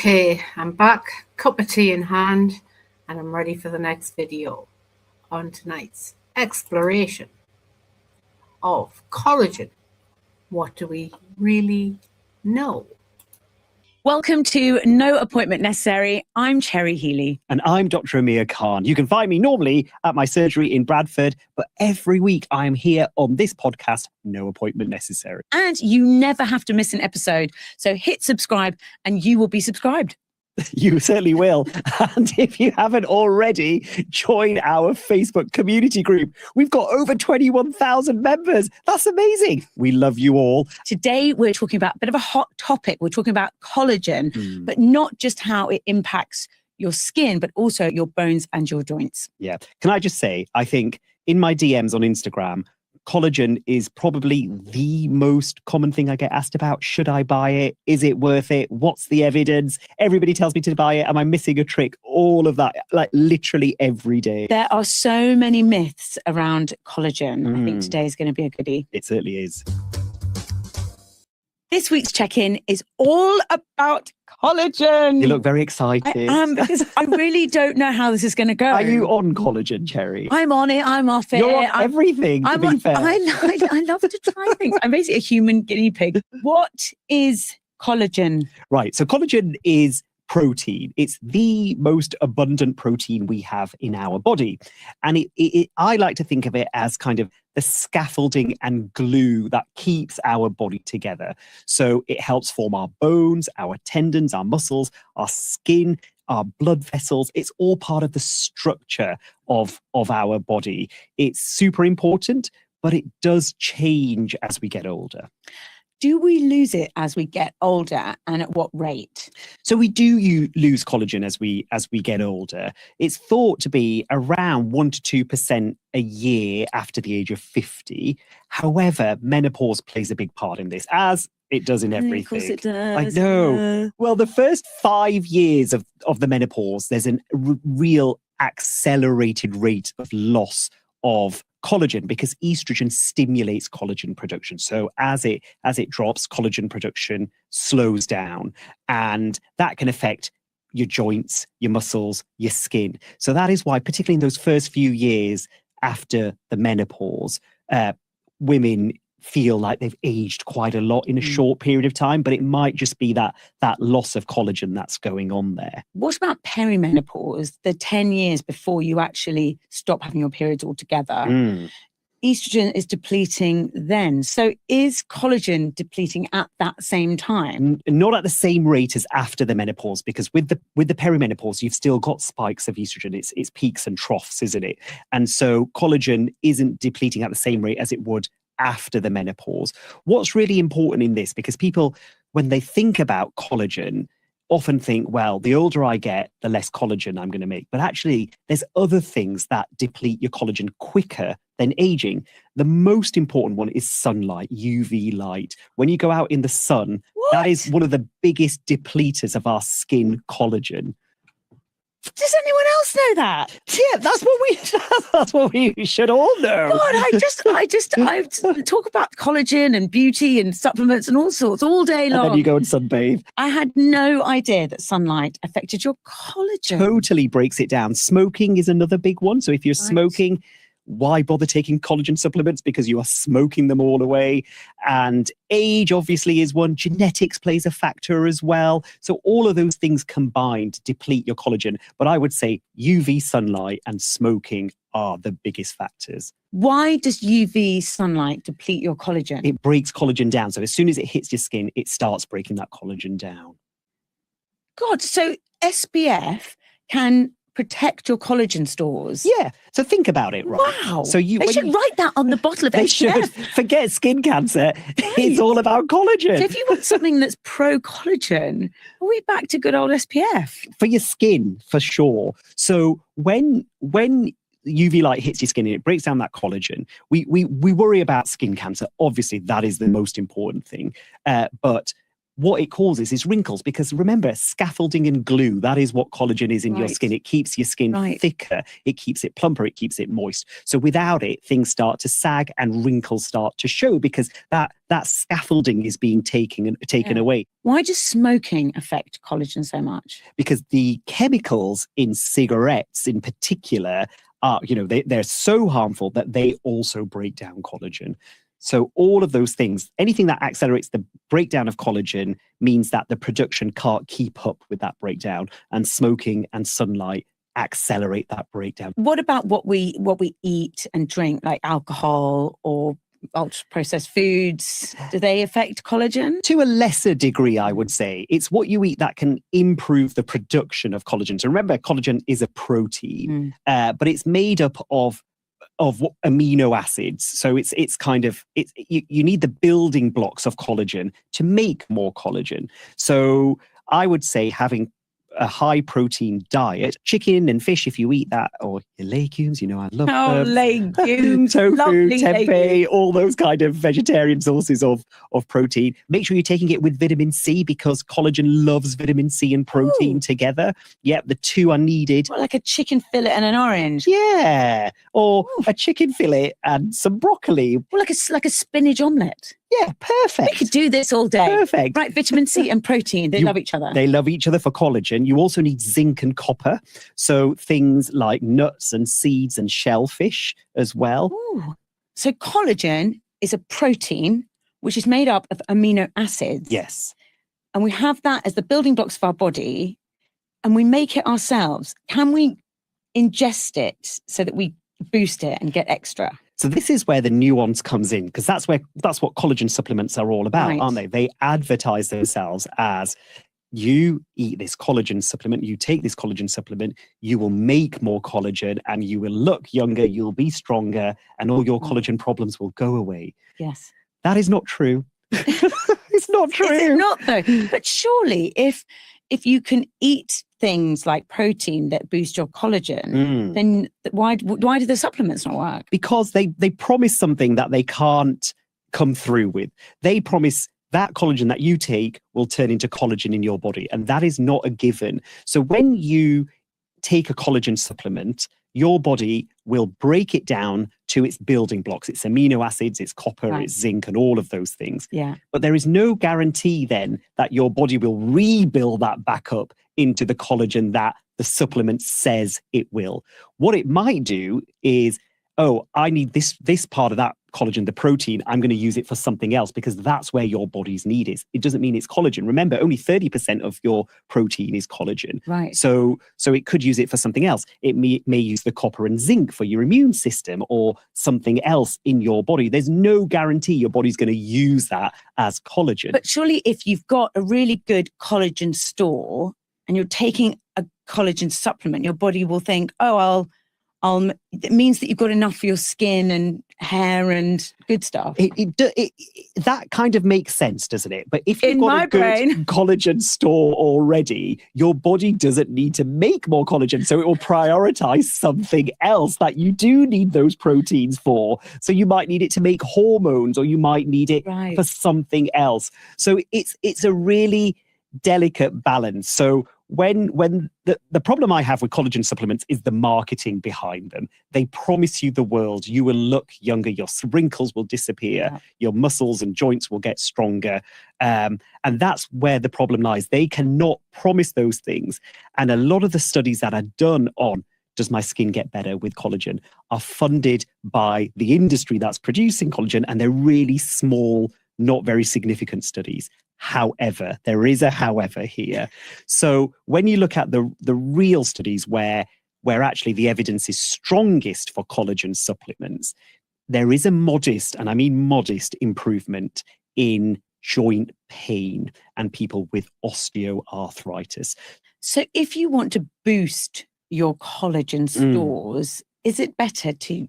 Okay, I'm back, cup of tea in hand, and I'm ready for the next video on tonight's exploration of collagen. What do we really know? Welcome to No Appointment Necessary. I'm Cherry Healy. And I'm Dr. Amir Khan. You can find me normally at my surgery in Bradford, but every week I am here on this podcast, No Appointment Necessary. And you never have to miss an episode. So hit subscribe and you will be subscribed. You certainly will. And if you haven't already, join our Facebook community group. We've got over 21,000 members. That's amazing. We love you all. Today, we're talking about a bit of a hot topic. We're talking about collagen, but not just how it impacts your skin, but also your bones and your joints. Yeah. Can I just say, I think in my DMs on Instagram, collagen is probably the most common thing I get asked about. Should I buy it? Is it worth it? What's the evidence? Everybody tells me to buy it. Am I missing a trick? All of that, like literally every day. There are so many myths around collagen. I think today is going to be a goodie. It certainly is. This week's check-in is all about collagen. You look very excited. I am, because I really don't know how this is going to go. Are you on collagen, Cherry? I'm on it. I'm off it. You're on everything, to be fair. I love to try things. I'm basically a human guinea pig. What is collagen? Right. So collagen is protein. It's the most abundant protein we have in our body. And I like to think of it as kind of the scaffolding and glue that keeps our body together. So it helps form our bones, our tendons, our muscles, our skin, our blood vessels. It's all part of the structure of our body. It's super important, but it does change as we get older. Do we lose it as we get older, and at what rate? So we do lose collagen as we get older. It's thought to be around 1 to 2% a year after the age of 50. However, menopause plays a big part in this, as it does in everything. Of course it does. I know. Well, the first 5 years of the menopause, there's a real accelerated rate of loss of collagen because estrogen stimulates collagen production. So as it drops, collagen production slows down, and that can affect your joints, your muscles, your skin. So that is why, particularly in those first few years after the menopause, women feel like they've aged quite a lot in a short period of time, but it might just be that loss of collagen that's going on there. What about perimenopause, the 10 years before you actually stop having your periods altogether? Estrogen is depleting then. So is collagen depleting at that same time? Not at the same rate as after the menopause, because with the perimenopause, you've still got spikes of estrogen. It's peaks and troughs, isn't it? And so collagen isn't depleting at the same rate as it would after the menopause. What's really important in this, because people, when they think about collagen, often think, well, the older I get, the less collagen I'm going to make. But actually, there's other things that deplete your collagen quicker than aging. The most important one is sunlight, UV light. When you go out in the sun, that is one of the biggest depleters of our skin collagen. Does anyone else know that? Yeah, that's what we should all know. God, I talk about collagen and beauty and supplements and all sorts all day long. And then you go and sunbathe. I had no idea that sunlight affected your collagen. Totally breaks it down. Smoking is another big one. So if you're smoking, why bother taking collagen supplements? Because you are smoking them all away. And age obviously is one. Genetics plays a factor as well. So all of those things combined deplete your collagen. But I would say UV sunlight and smoking are the biggest factors. Why does UV sunlight deplete your collagen? It breaks collagen down. So as soon as it hits your skin, it starts breaking that collagen down. God, so SPF can protect your collagen stores. Yeah. So think about it, right? Wow. So they should write that on the bottle of they SPF. Should forget skin cancer. Right. It's all about collagen. So if you want something that's pro-collagen, are we back to good old SPF? For your skin, for sure. So when UV light hits your skin and it breaks down that collagen, we worry about skin cancer. Obviously, that is the most important thing. But what it causes is wrinkles, because remember, scaffolding and glue, that is what collagen is in your skin. It keeps your skin thicker, it keeps it plumper, it keeps it moist. So without it, things start to sag and wrinkles start to show, because that scaffolding is being taken away. Why does smoking affect collagen so much? Because the chemicals in cigarettes in particular are, they're so harmful that they also break down collagen. So all of those things, anything that accelerates the breakdown of collagen, means that the production can't keep up with that breakdown, and smoking and sunlight accelerate that breakdown. What about what we eat and drink, like alcohol or ultra-processed foods? Do they affect collagen? To a lesser degree, I would say. It's what you eat that can improve the production of collagen. So remember, collagen is a protein, but it's made up of amino acids. So you need the building blocks of collagen to make more collagen. So I would say having a high protein diet, chicken and fish, if you eat that, or your legumes, I love legumes, tofu, lovely tempeh, legumes. all those kind of vegetarian sources of protein. Make sure you're taking it with vitamin C, because collagen loves vitamin C and protein together. Yep, the two are needed. Like a chicken fillet and an orange. Yeah, or a chicken fillet and some broccoli. Well, like a spinach omelette. Yeah, perfect. We could do this all day. Perfect. Right, vitamin C and protein, they love each other. They love each other for collagen. You also need zinc and copper. So things like nuts and seeds and shellfish as well. Ooh. So collagen is a protein which is made up of amino acids. Yes. And we have that as the building blocks of our body, and we make it ourselves. Can we ingest it so that we boost it and get extra? So this is where the nuance comes in, because that's what collagen supplements are all about, aren't they? They advertise themselves as, you eat this collagen supplement, you take this collagen supplement, you will make more collagen and you will look younger, you'll be stronger, and all your collagen problems will go away. Yes. That is not true. It's not true. Is it not, though? But surely if you can eat things like protein that boost your collagen, then why do the supplements not work? Because they promise something that they can't come through with. They promise that collagen that you take will turn into collagen in your body, and that is not a given. So when you take a collagen supplement, your body will break it down to its building blocks, its amino acids, its copper, its zinc, and all of those things. Yeah. But there is no guarantee then that your body will rebuild that back up into the collagen that the supplement says it will. What it might do is, I need this part of that collagen, the protein, I'm going to use it for something else, because that's where your body's need is. It doesn't mean it's collagen. Remember, only 30% of your protein is collagen. Right. So it could use it for something else. It may use the copper and zinc for your immune system or something else in your body. There's no guarantee your body's going to use that as collagen. But surely if you've got a really good collagen store and you're taking a collagen supplement, your body will think, it means that you've got enough for your skin and hair and good stuff. That kind of makes sense, doesn't it? But if you've In got my a good brain. collagen store already, your body doesn't need to make more collagen, so it will prioritize something else that you do need those proteins for. So you might need it to make hormones, or you might need it for something else. So it's a really delicate balance. So when the problem I have with collagen supplements is the marketing behind them. They promise you the world. You will look younger, your wrinkles will disappear, your muscles and joints will get stronger. And that's where the problem lies. They cannot promise those things. And a lot of the studies that are done on, does my skin get better with collagen, are funded by the industry that's producing collagen, and they're really small, not very significant studies. However, there is a however here. So when you look at the real studies where actually the evidence is strongest for collagen supplements, there is a modest, and I mean modest, improvement in joint pain and people with osteoarthritis. So if you want to boost your collagen stores, is it better to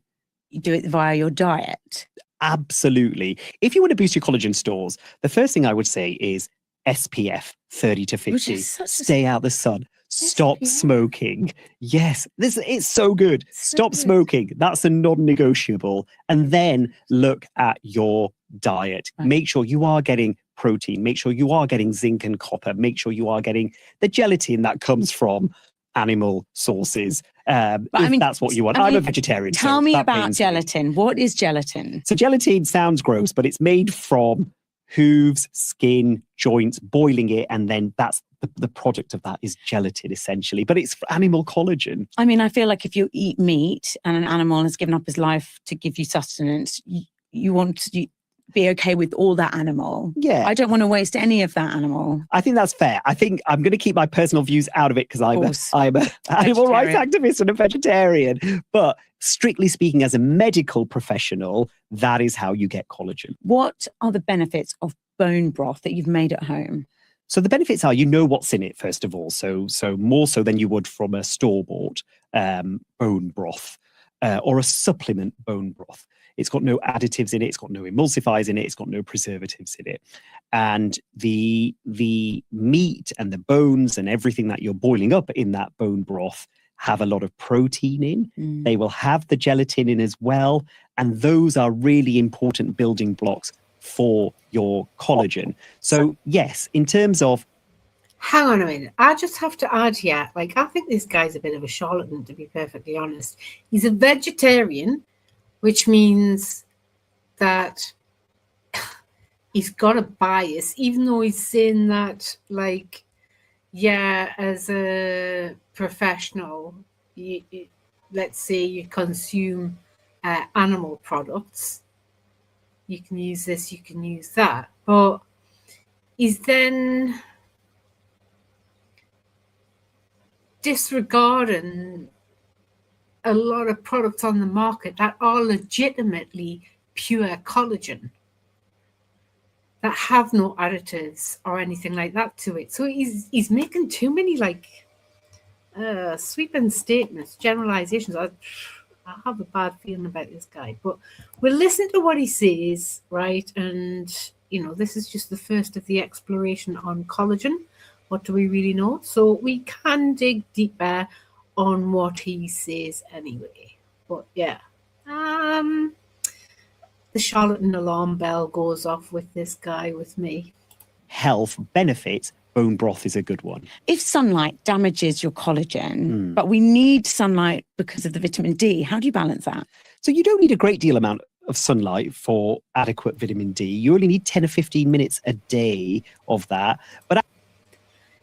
do it via your diet? Absolutely. If you want to boost your collagen stores, the first thing I would say is SPF 30 to 50. Stay out the sun. Stop smoking. Yes, it's so good. Stop smoking. That's a non-negotiable. And then look at your diet. Make sure you are getting protein. Make sure you are getting zinc and copper. Make sure you are getting the gelatin that comes from animal sources. That's what you want. I'm a vegetarian. Tell me about gelatin. What is gelatin? So gelatin sounds gross, but it's made from hooves, skin, joints, boiling it, and then that's the product of that is gelatin, essentially. But it's animal collagen. I mean, I feel like if you eat meat and an animal has given up his life to give you sustenance, you want to be okay with all that animal. Yeah. I don't want to waste any of that animal. I think that's fair. I think I'm going to keep my personal views out of it because I'm an animal rights activist and a vegetarian. But strictly speaking, as a medical professional, that is how you get collagen. What are the benefits of bone broth that you've made at home? So the benefits are, you know what's in it, first of all. So more so than you would from a store-bought bone broth or a supplement bone broth. It's got no additives in it. It's got no emulsifiers in it. It's got no preservatives in it. And the meat and the bones and everything that you're boiling up in that bone broth have a lot of protein in. They will have the gelatin in as well. And those are really important building blocks for your collagen. So yes, in terms of... Hang on a minute. I just have to add here, I think this guy's a bit of a charlatan, to be perfectly honest. He's a vegetarian, which means that he's got a bias, even though he's saying that, as a professional, let's say you consume animal products, you can use this, you can use that, but he's then disregarding a lot of products on the market that are legitimately pure collagen, that have no additives or anything like that to it. So he's making too many sweeping statements, generalizations. I have a bad feeling about this guy, but we'll listen to what he says, right? And this is just the first of the exploration on collagen. What do we really know? So we can dig deeper on what he says anyway. But yeah, the charlatan alarm bell goes off with this guy with me. Health benefits, bone broth is a good one. If sunlight damages your collagen, but we need sunlight because of the vitamin D, how do you balance that? So you don't need a great deal amount of sunlight for adequate vitamin D. You only need 10 or 15 minutes a day of that.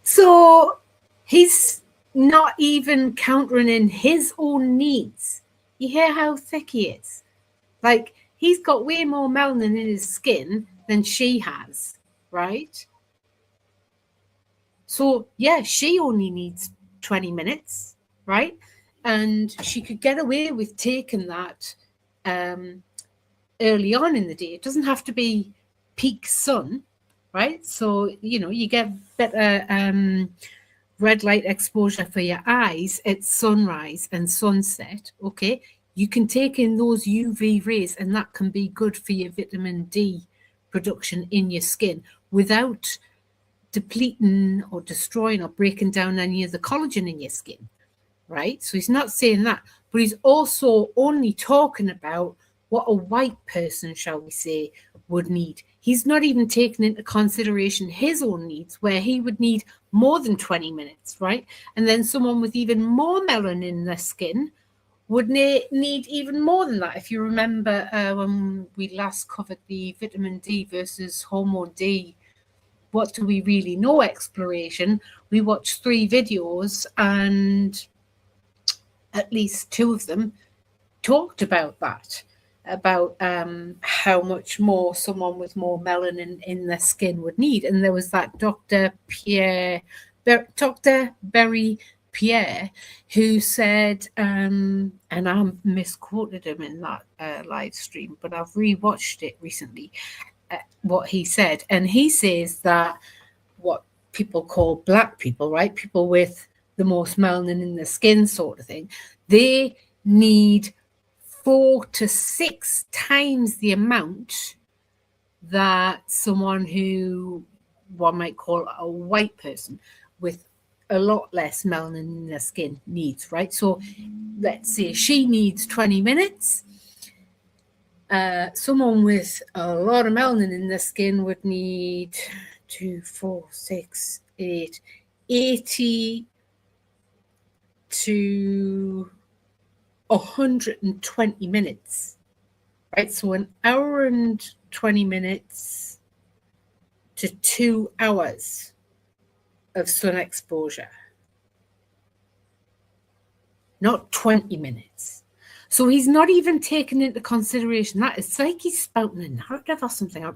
So he's not even countering in his own needs. You hear how thick he is? He's got way more melanin in his skin than she has, right? So yeah, she only needs 20 minutes, right? And she could get away with taking that early on in the day. It doesn't have to be peak sun, right? So, you get better red light exposure for your eyes at sunrise and sunset, okay? You can take in those UV rays, and that can be good for your vitamin D production in your skin without depleting or destroying or breaking down any of the collagen in your skin, right? So he's not saying that, but he's also only talking about what a white person, shall we say, would need. He's not even taking into consideration his own needs, where he would need more than 20 minutes, right? And then someone with even more melanin in their skin would need even more than that. If you remember when we last covered the vitamin D versus hormone D, what do we really know exploration, we watched 3 videos and at least 2 of them talked about that, about how much more someone with more melanin in their skin would need. And there was that Dr. Berry Pierre, who said, and I misquoted him in that live stream, but I've rewatched it recently, what he said. And he says that what people call black people, right, people with the most melanin in their skin sort of thing, they need 4 to 6 times the amount that someone who one might call a white person with a lot less melanin in their skin needs, right? So let's say she needs 20 minutes. Someone with a lot of melanin in their skin would need 2, 4, 6, 8, 80 to 120 minutes, right? So an hour and 20 minutes to 2 hours of sun exposure, not 20 minutes. So he's not even taken into consideration that. It's like he's spouting a narrative or something.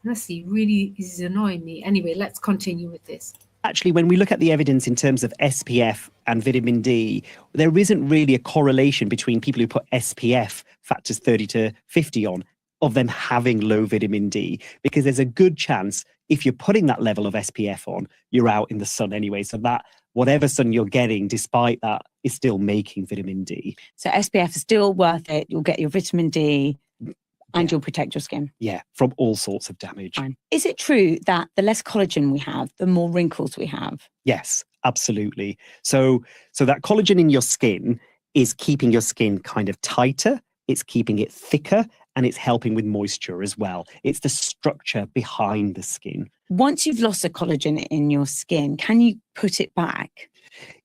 Honestly, really is annoying me. Anyway, let's continue with this. Actually, when we look at the evidence in terms of SPF and vitamin D, there isn't really a correlation between people who put SPF factors 30 to 50 on of them having low vitamin D, because there's a good chance if you're putting that level of SPF on, you're out in the sun anyway. So that whatever sun you're getting, despite that, is still making vitamin D. So SPF is still worth it. You'll get your vitamin D and you'll protect your skin. Yeah, from all sorts of damage. Fine. Is it true that the less collagen we have, the more wrinkles we have? Yes, absolutely. So that collagen in your skin is keeping your skin kind of tighter, it's keeping it thicker, and it's helping with moisture as well. It's the structure behind the skin. Once you've lost the collagen in your skin, can you put it back?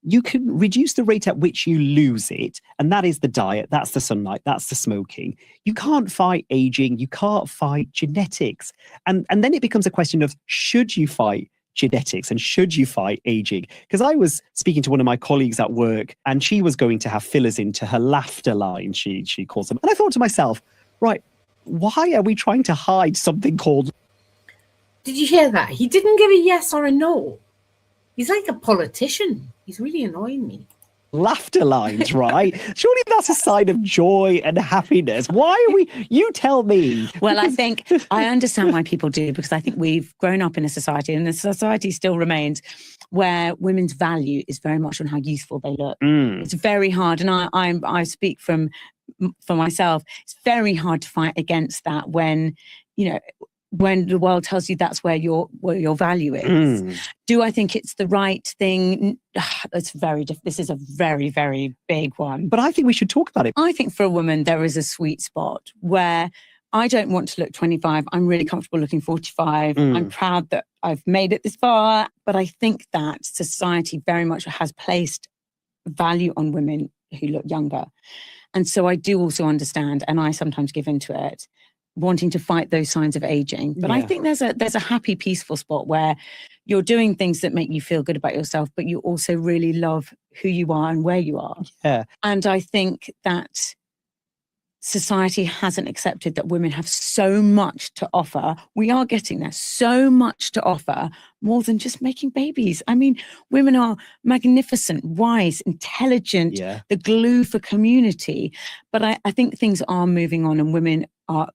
You can reduce the rate at which you lose it, and that is the diet, that's the sunlight, that's the smoking. You can't fight aging, you can't fight genetics. And then it becomes a question of, should you fight genetics and should you fight aging? Because I was speaking to one of my colleagues at work, and she was going to have fillers into her laughter line, she calls them. And I thought to myself, right, why are we trying to hide something called... Did you hear that? He didn't give a yes or a no. He's like a politician. He's really annoying me. Laughter lines, right? Surely that's a sign of joy and happiness. Why are we... You tell me. Well, I think I understand why people do, because I think we've grown up in a society, and the society still remains, where women's value is very much on how youthful they look. It's very hard, and I speak for myself. It's very hard to fight against that when, you know, when the world tells you that's where your value is. Do I think it's the right thing? It's very this is a very, very big one. But I think we should talk about it. I think for a woman, there is a sweet spot where I don't want to look 25. I'm really comfortable looking 45. I'm proud that I've made it this far. But I think that society very much has placed value on women who look younger. And so I do also understand, and I sometimes give into it, wanting to fight those signs of aging. But I think there's a happy, peaceful spot where you're doing things that make you feel good about yourself, but you also really love who you are and where you are. Yeah. And I think that society hasn't accepted that women have so much to offer. We are getting there, so much to offer, more than just making babies. I mean, women are magnificent, wise, intelligent, the glue for community. But I think things are moving on, and women are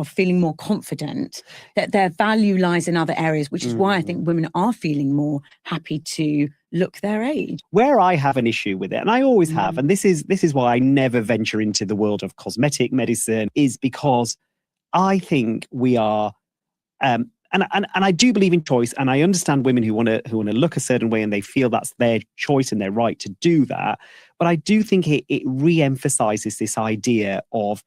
feeling more confident that their value lies in other areas, which is why I think women are feeling more happy to look their age. Where I have an issue with it, and I always have, and this is why I never venture into the world of cosmetic medicine, is because I think we are, and I do believe in choice, and I understand women who want to look a certain way and they feel that's their choice and their right to do that. But I do think it re-emphasizes this idea of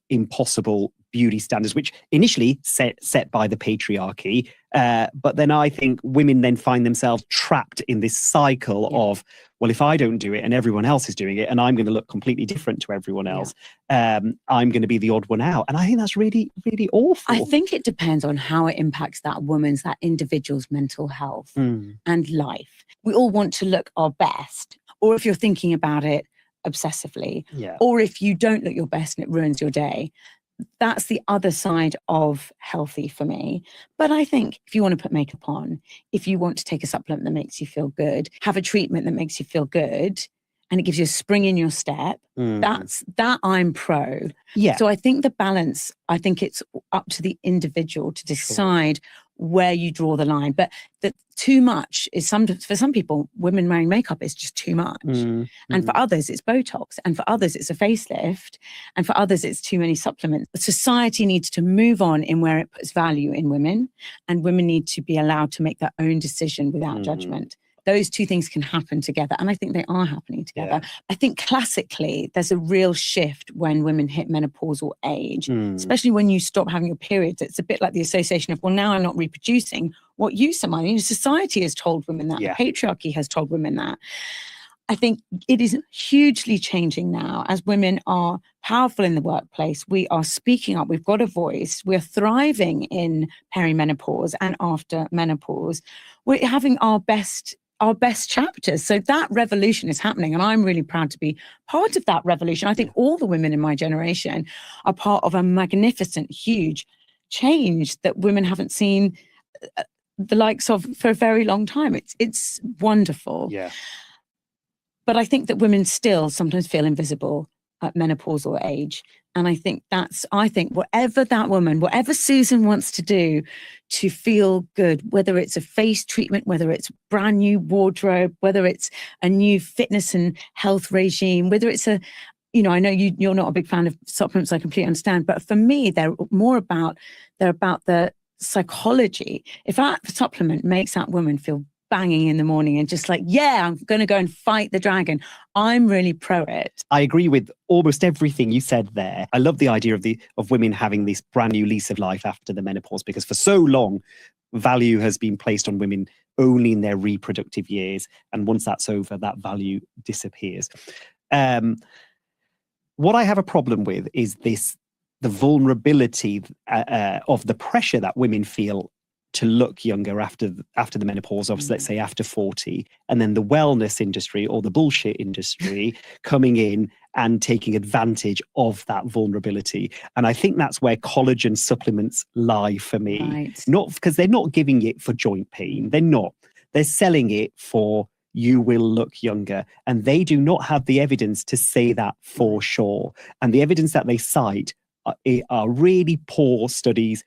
impossible beauty standards, which initially set by the patriarchy, but then I think women then find themselves trapped in this cycle of, well, if I don't do it and everyone else is doing it, and I'm going to look completely different to everyone else, I'm going to be the odd one out. And I think that's really, really awful. I think it depends on how it impacts that individual's mental health and life. We all want to look our best, or if you're thinking about it obsessively, or if you don't look your best and it ruins your day. That's the other side of healthy for me. But I think if you want to put makeup on, if you want to take a supplement that makes you feel good, have a treatment that makes you feel good, and it gives you a spring in your step, that I'm pro. So I think the balance, I think it's up to the individual to decide where you draw the line. But that too much is for some people, women wearing makeup is just too much. And for others, it's Botox. And for others, it's a facelift. And for others, it's too many supplements. Society needs to move on in where it puts value in women. And women need to be allowed to make their own decision without judgment. those two things can happen together. And I think they are happening together. Yeah. I think classically, there's a real shift when women hit menopausal age, especially when you stop having your periods. It's a bit like the association of, well, now I'm not reproducing. What use am I? You know, society has told women that. The patriarchy has told women that. I think it is hugely changing now as women are powerful in the workplace. We are speaking up. We've got a voice. We're thriving in perimenopause and after menopause. We're having our best chapters. So that revolution is happening. And I'm really proud to be part of that revolution. I think all the women in my generation are part of a magnificent, huge change that women haven't seen the likes of for a very long time. It's wonderful. Yeah. But I think that women still sometimes feel invisible at menopausal age. And I think whatever that woman, whatever Susan wants to do to feel good, whether it's a face treatment, whether it's brand new wardrobe, whether it's a new fitness and health regime, whether it's I know you're not a big fan of supplements, I completely understand. But for me, they're about the psychology. If that supplement makes that woman feel banging in the morning and just like, yeah, I'm going to go and fight the dragon, I'm really pro it. I agree with almost everything you said there. I love the idea of women having this brand new lease of life after the menopause, because for so long, value has been placed on women only in their reproductive years. And once that's over, that value disappears. What I have a problem with is the vulnerability of the pressure that women feel to look younger after the menopause, obviously, let's say after 40, and then the wellness industry or the bullshit industry coming in and taking advantage of that vulnerability. And I think that's where collagen supplements lie for me. Right. Not because they're not giving it for joint pain. They're not. They're selling it for you will look younger. And they do not have the evidence to say that for sure. And the evidence that they cite are really poor studies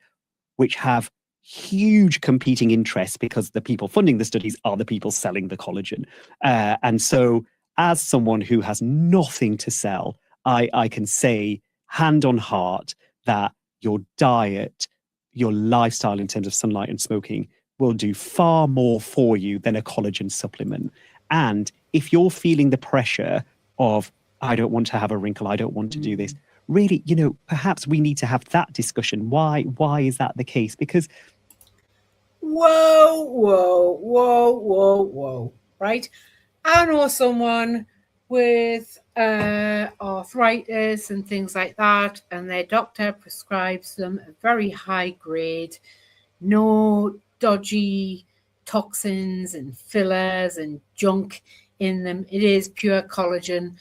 which have huge competing interests, because the people funding the studies are the people selling the collagen. And so as someone who has nothing to sell, I can say hand on heart that your diet, your lifestyle in terms of sunlight and smoking will do far more for you than a collagen supplement. And if you're feeling the pressure of, I don't want to have a wrinkle, I don't want to do this, really, perhaps we need to have that discussion. Why is that the case? Because whoa, right? I know someone with arthritis and things like that, and their doctor prescribes them a very high grade, no dodgy toxins and fillers and junk in them. It is pure collagen,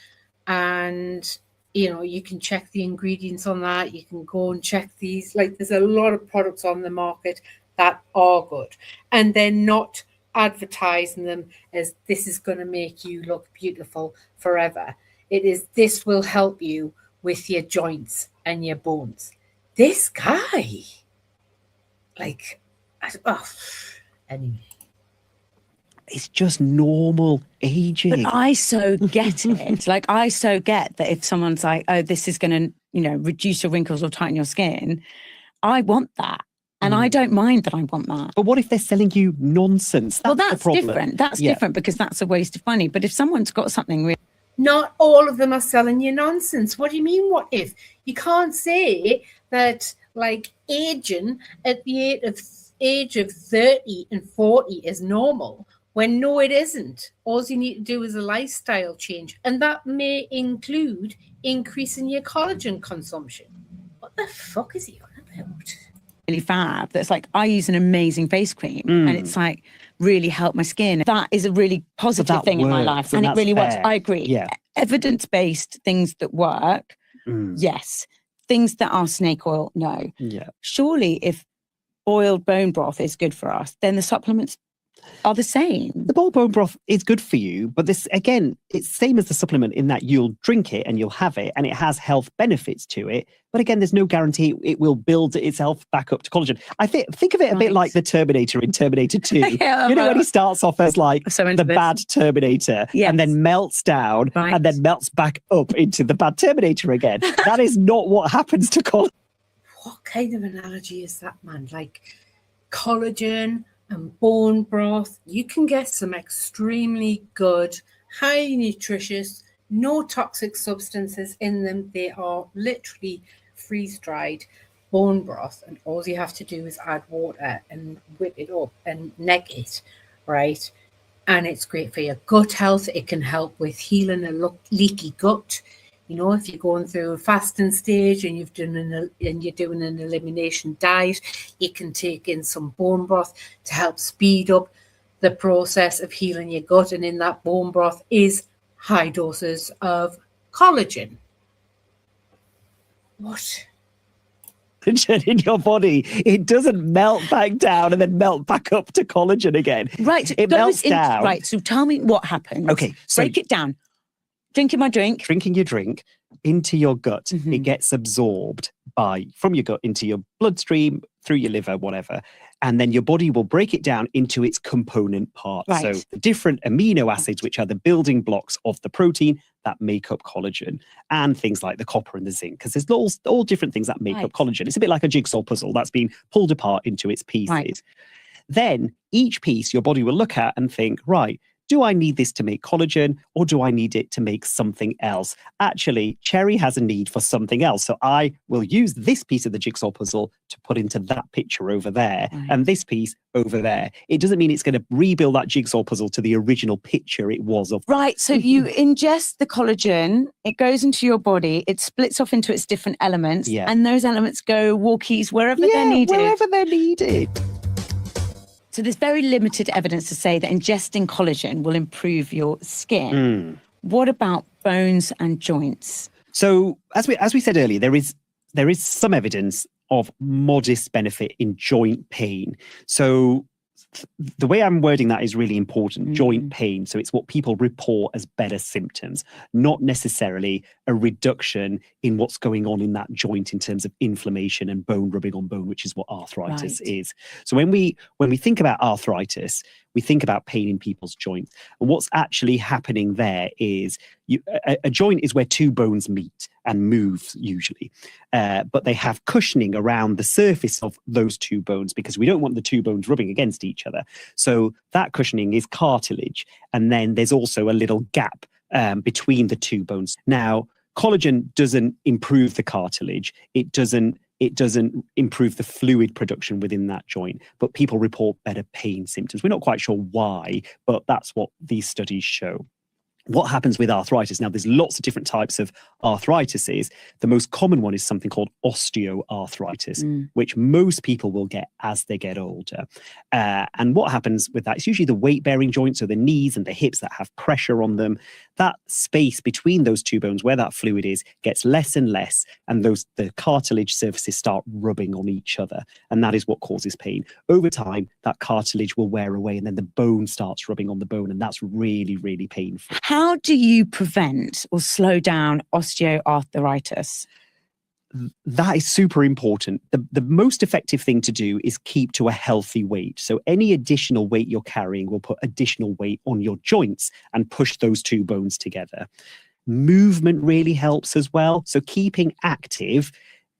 and you can check the ingredients on that. You can go and check these. Like, there's a lot of products on the market that are good, and they're not advertising them as this is going to make you look beautiful forever. It is, this will help you with your joints and your bones. This guy, anyway. It's just normal aging. But I so get it. I so get that if someone's like, oh, this is going to, reduce your wrinkles or tighten your skin, I want that. And I don't mind that I want that. But what if they're selling you nonsense? That's different. That's different, because that's a waste of money. But if someone's got something really... Not all of them are selling you nonsense. What do you mean, what if? You can't say that, aging at the age of 30 and 40 is normal, when no, it isn't. All you need to do is a lifestyle change. And that may include increasing your collagen consumption. What the fuck is he on about? Really fab. That's I use an amazing face cream and it's really helped my skin. That is a really positive thing in my life, and it really works. I agree. Yeah. Evidence-based things that work, yes. Things that are snake oil, no. Yeah. Surely if boiled bone broth is good for us, then the supplements are the same. The boiled bone broth is good for you, but this, again, it's same as the supplement in that you'll drink it and you'll have it and it has health benefits to it. But again, there's no guarantee it will build itself back up to collagen. I think of it a bit like the Terminator in Terminator 2. When he starts off as the bad Terminator and then melts down and then melts back up into the bad Terminator again. That is not what happens to collagen. What kind of analogy is that, man? Collagen and bone broth. You can get some extremely good, highly nutritious, no toxic substances in them. They are literally freeze-dried bone broth, and all you have to do is add water and whip it up and neck it, right? And it's great for your gut health. It can help with healing a leaky gut. You know, if you're going through a fasting stage and you're doing an elimination diet, you can take in some bone broth to help speed up the process of healing your gut. And in that bone broth is high doses of collagen. What? In your body, it doesn't melt back down and then melt back up to collagen again. Right. It melts down. Right. So tell me what happens. Okay. So break it down. Drinking my drink. Drinking your drink into your gut, Mhm. it gets absorbed from your gut into your bloodstream, through your liver, whatever. And then your body will break it down into its component parts. Right. So the different amino acids, which are the building blocks of the protein that make up collagen, and things like the copper and the zinc, because there's all different things that make Right. up collagen. It's a bit like a jigsaw puzzle that's been pulled apart into its pieces. Right. Then each piece your body will look at and think, right, do I need this to make collagen, or do I need it to make something else? Actually, Cherry has a need for something else. So I will use this piece of the jigsaw puzzle to put into that picture over there, Right. and this piece over there. It doesn't mean it's going to rebuild that jigsaw puzzle to the original picture it was of. Right. So you ingest the collagen, it goes into your body, it splits off into its different elements, Yeah. and those elements go walkies wherever they're needed. Wherever they're needed. So there's very limited evidence to say that ingesting collagen will improve your skin. What about bones and joints? So as we said earlier, there is some evidence of modest benefit in joint pain. So the way I'm wording that is really important. Joint pain. So it's what people report as better symptoms, not necessarily a reduction in what's going on in that joint in terms of inflammation and bone rubbing on bone, which is what arthritis is. So when we think about arthritis, we think about pain in people's joints. And what's actually happening there is a joint is where two bones meet and move usually, but they have cushioning around the surface of those two bones because we don't want the two bones rubbing against each other. So that cushioning is cartilage. And then there's also a little gap between the two bones. Now, collagen doesn't improve the cartilage. It doesn't improve the fluid production within that joint, but people report better pain symptoms. We're not quite sure why, but that's what these studies show. What happens with arthritis? Now, there's lots of different types of arthritises. The most common one is something called osteoarthritis, which most people will get as they get older. And what happens with that? It's usually the weight-bearing joints, so the knees and the hips that have pressure on them. That space between those two bones where that fluid is gets less and less, and the cartilage surfaces start rubbing on each other. And that is what causes pain. Over time, that cartilage will wear away, and then the bone starts rubbing on the bone, and that's really, really painful. How do you prevent or slow down osteoarthritis? That is super important. The most effective thing to do is keep to a healthy weight. So any additional weight you're carrying will put additional weight on your joints and push those two bones together. Movement really helps as well. So keeping active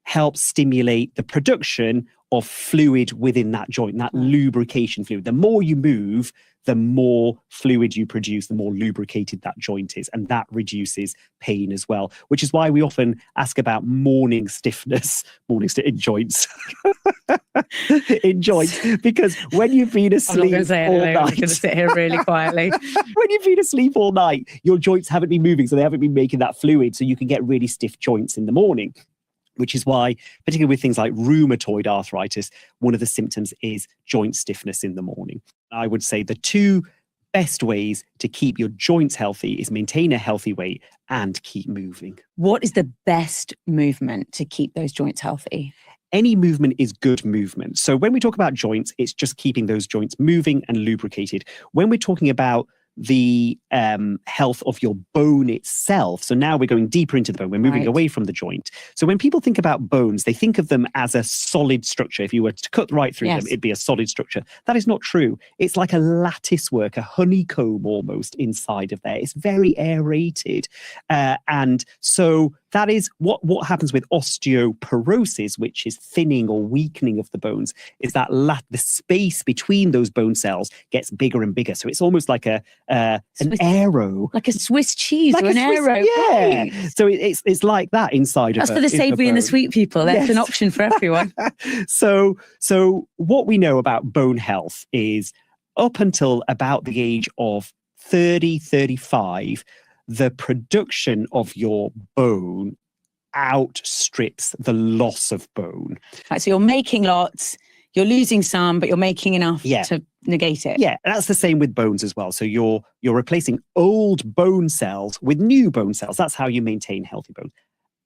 helps stimulate the production of fluid within that joint, that lubrication fluid. The more you move, the more fluid you produce, the more lubricated that joint is. And that reduces pain as well, which is why we often ask about morning stiffness, in joints. In joints, because when you've been asleep all night, I'm going to sit here really quietly. when you've been asleep all night, your joints haven't been moving, so they haven't been making that fluid, so you can get really stiff joints in the morning. Which is why, particularly with things like rheumatoid arthritis, one of the symptoms is joint stiffness in the morning. I would say the two best ways to keep your joints healthy is maintain a healthy weight and keep moving. What is the best movement to keep those joints healthy? Any movement is good movement. So when we talk about joints, it's just keeping those joints moving and lubricated. When we're talking about the health of your bone itself. So now we're going deeper into the bone. We're moving away from the joint. So when people think about bones, they think of them as a solid structure. If you were to cut right through them, it'd be a solid structure. That is not true. It's like a lattice work, a honeycomb almost inside of there. It's very aerated. And so that is what happens with osteoporosis, which is thinning or weakening of the bones, is that the space between those bone cells gets bigger and bigger. So it's almost like an arrow. Like a Swiss cheese like or an arrow. Yeah. Right. So it's like that inside That's of for the savoury and the sweet people. That's an option for everyone. So what we know about bone health is up until about the age of 30, 35, the production of your bone outstrips the loss of bone. Right, so you're making lots, you're losing some, but you're making enough to negate it. Yeah, and that's the same with bones as well. So you're replacing old bone cells with new bone cells. That's how you maintain healthy bone.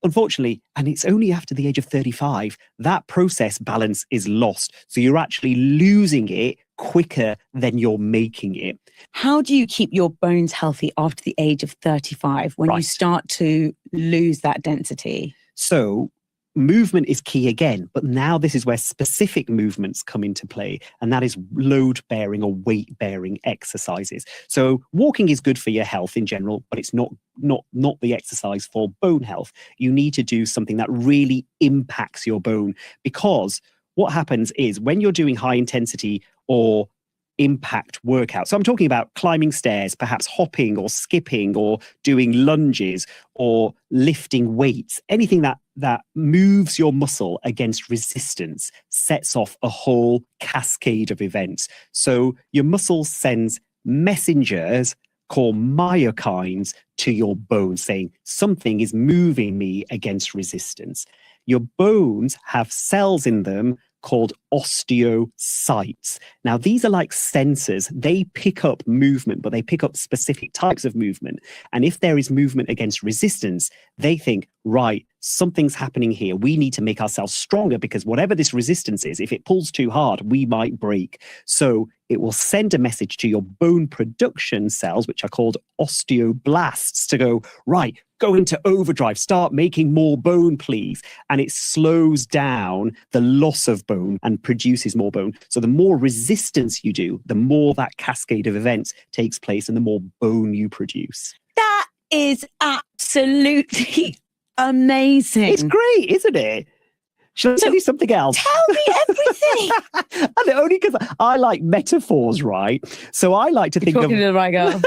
Unfortunately, and it's only after the age of 35, that process balance is lost. So you're actually losing it quicker than you're making it. How do you keep your bones healthy after the age of 35 when you start to lose that density? So movement is key again, but now this is where specific movements come into play, and that is load-bearing or weight-bearing exercises. So walking is good for your health in general, but it's not the exercise for bone health. You need to do something that really impacts your bone, because what happens is when you're doing high intensity or impact workout. So I'm talking about climbing stairs, perhaps hopping or skipping or doing lunges or lifting weights. Anything that moves your muscle against resistance sets off a whole cascade of events. So your muscle sends messengers called myokines to your bones saying something is moving me against resistance. Your bones have cells in them called osteocytes. Now, these are like sensors. They pick up movement, but they pick up specific types of movement. And if there is movement against resistance, they think, right, something's happening here. We need to make ourselves stronger, because whatever this resistance is, if it pulls too hard, we might break. So it will send a message to your bone production cells, which are called osteoblasts, to go, right, go into overdrive, start making more bone, please. And it slows down the loss of bone and produces more bone. So the more resistance you do, the more that cascade of events takes place and the more bone you produce. That is absolutely amazing. It's great, isn't it? Shall I tell you something else? Tell me everything. And only because I like metaphors, right? So I like to think talking to the right girl.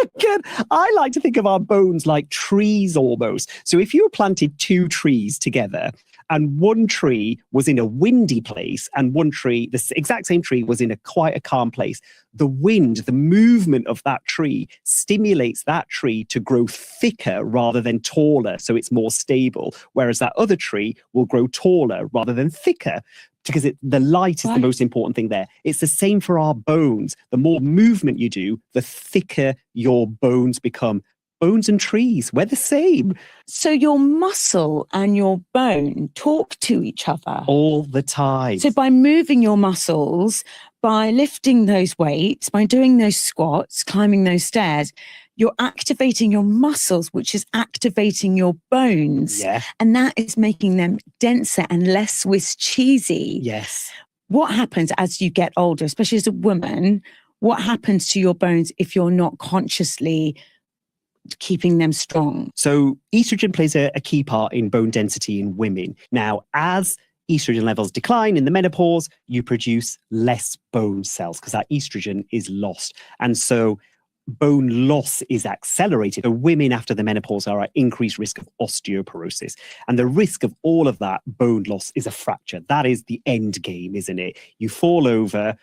I like to think of our bones like trees almost. So if you planted two trees together, and one tree was in a windy place and one tree, the exact same tree, was in quite a calm place, the wind, the movement of that tree stimulates that tree to grow thicker rather than taller, so it's more stable, whereas that other tree will grow taller rather than thicker, because the light is the most important thing there. It's the same for our bones. The more movement you do, the thicker your bones become. Bones and trees, we're the same. So your muscle and your bone talk to each other all the time. So by moving your muscles, by lifting those weights, by doing those squats, climbing those stairs, you're activating your muscles, which is activating your bones. Yeah. And that is making them denser and less Swiss cheesy. Yes. What happens as you get older, especially as a woman, what happens to your bones if you're not consciously keeping them strong? So estrogen plays a key part in bone density in women. Now, as estrogen levels decline in the menopause, you produce less bone cells because that estrogen is lost. And so bone loss is accelerated. So women after the menopause are at increased risk of osteoporosis. And the risk of all of that bone loss is a fracture. That is the end game, isn't it? You fall over,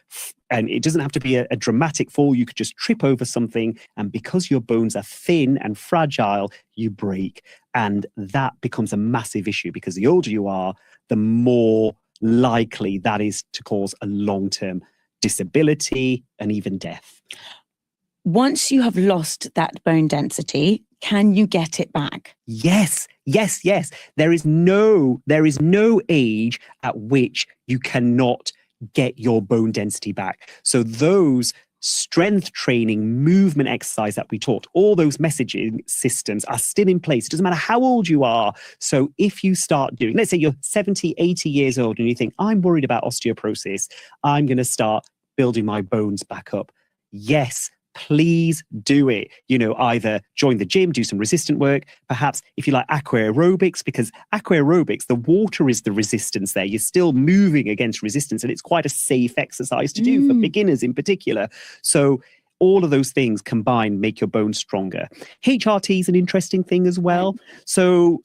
and it doesn't have to be a dramatic fall. You could just trip over something. And because your bones are thin and fragile, you break. And that becomes a massive issue, because the older you are, the more likely that is to cause a long-term disability and even death. Once you have lost that bone density, can you get it back? Yes, yes, yes. There is no age at which you cannot get your bone density back. So those strength training, movement exercise that we taught, all those messaging systems are still in place. It doesn't matter how old you are. So if you start doing, let's say you're 70, 80 years old and you think, I'm worried about osteoporosis, I'm going to start building my bones back up. Yes, please do it. Either join the gym, do some resistant work, perhaps if you like aqua aerobics, because aqua aerobics, the water is the resistance there. You're still moving against resistance, and it's quite a safe exercise to do for beginners in particular. So all of those things combined make your bones stronger. HRT is an interesting thing as well. So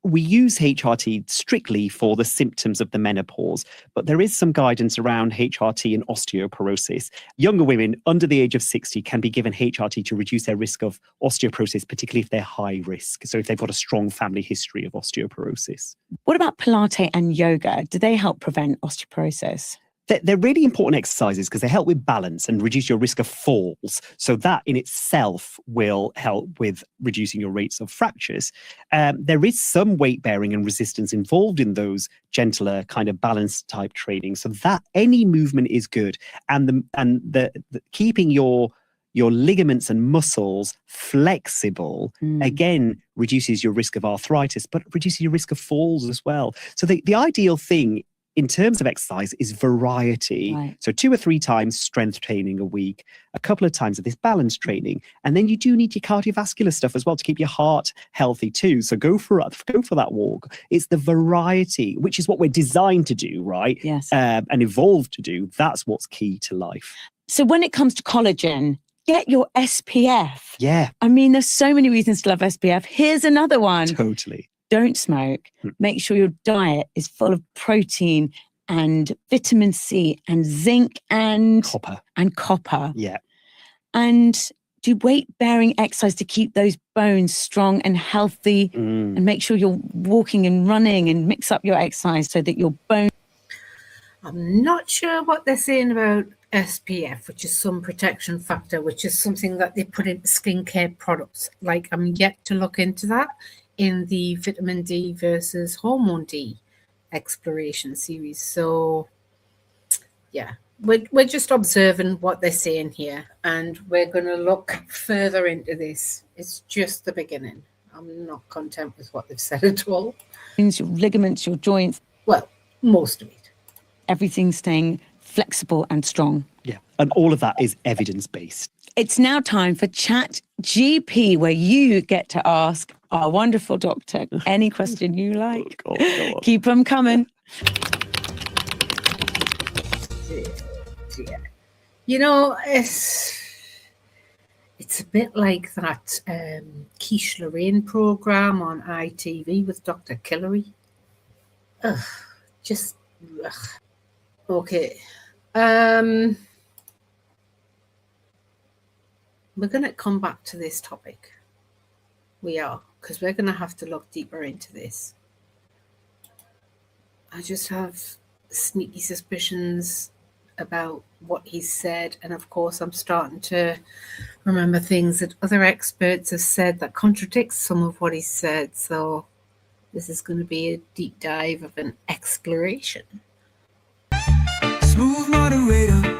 we use HRT strictly for the symptoms of the menopause, but there is some guidance around HRT and osteoporosis. Younger women under the age of 60 can be given HRT to reduce their risk of osteoporosis, particularly if they're high risk. So if they've got a strong family history of osteoporosis. What about Pilates and yoga? Do they help prevent osteoporosis? They're really important exercises because they help with balance and reduce your risk of falls. So that in itself will help with reducing your rates of fractures. There is some weight bearing and resistance involved in those gentler kind of balance type training. So that any movement is good. And the keeping your ligaments and muscles flexible, again, reduces your risk of arthritis, but reduces your risk of falls as well. So the ideal thing in terms of exercise is variety. Right. So 2 or 3 times strength training a week, a couple of times of this balance training. And then you do need your cardiovascular stuff as well to keep your heart healthy too. So go for that walk. It's the variety, which is what we're designed to do, right? Yes. And evolved to do. That's what's key to life. So when it comes to collagen, get your SPF. Yeah. I mean, there's so many reasons to love SPF. Here's another one. Totally. Don't smoke. Make sure your diet is full of protein and vitamin C and zinc and copper. Yeah. And do weight-bearing exercise to keep those bones strong and healthy, and make sure you're walking and running, and mix up your exercise so that your bones... I'm not sure what they're saying about SPF, which is sun protection factor, which is something that they put into skincare products. Like, I'm yet to look into that in the vitamin D versus hormone D exploration series. So yeah, we're just observing what they're saying here, and we're going to look further into this. It's just the beginning. I'm not content with what they've said at all. Your ligaments, your joints. Well, most of it. Everything staying flexible and strong. Yeah. And all of that is evidence-based. It's now time for Chat GP, where you get to ask our wonderful doctor any question you like. Oh, God. Keep them coming. Yeah. It's a bit like that Quiche Lorraine program on ITV with Dr. Killery. Ugh. Okay. We're going to come back to this topic. We are, because we're going to have to look deeper into this. I just have sneaky suspicions about what he's said. And of course, I'm starting to remember things that other experts have said that contradicts some of what he said. So this is going to be a deep dive of an exploration. Smooth moderator.